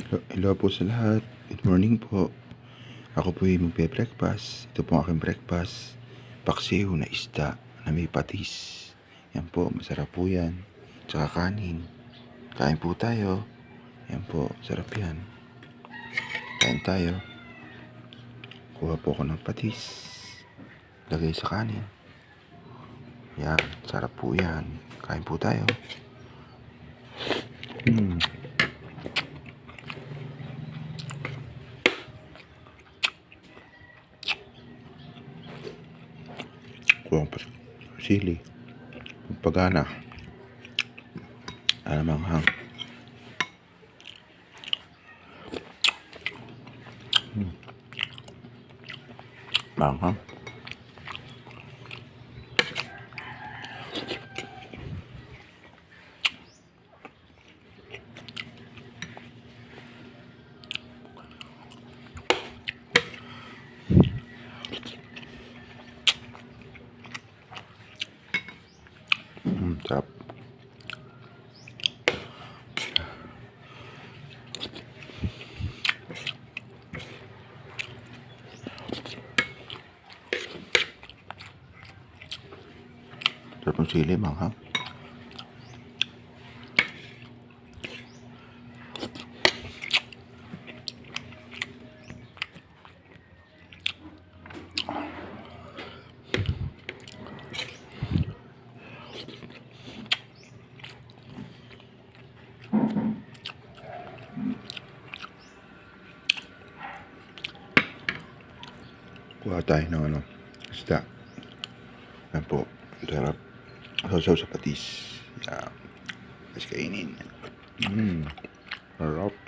Hello po sa lahat. Good morning po. Ako po yung magbe-breakfast. Ito po ang aking breakfast. Paksiw na isda na may patis. Yan po, masarap po yan. Tsaka kanin. Kain po tayo. Yan po, sarap yan. Kain tayo. Kuha po ako ng patis. Lagay sa kanin. Yan, sarap po yan. Kain po tayo. Kuha pa sili. Pagana. Alamang manghang. Sarap. Sarap ng sili, manghang. Kuha tayo ng isda. Yan po. Sarap. Sasaw sa patis. Yan. Tapos kainin. Sarap.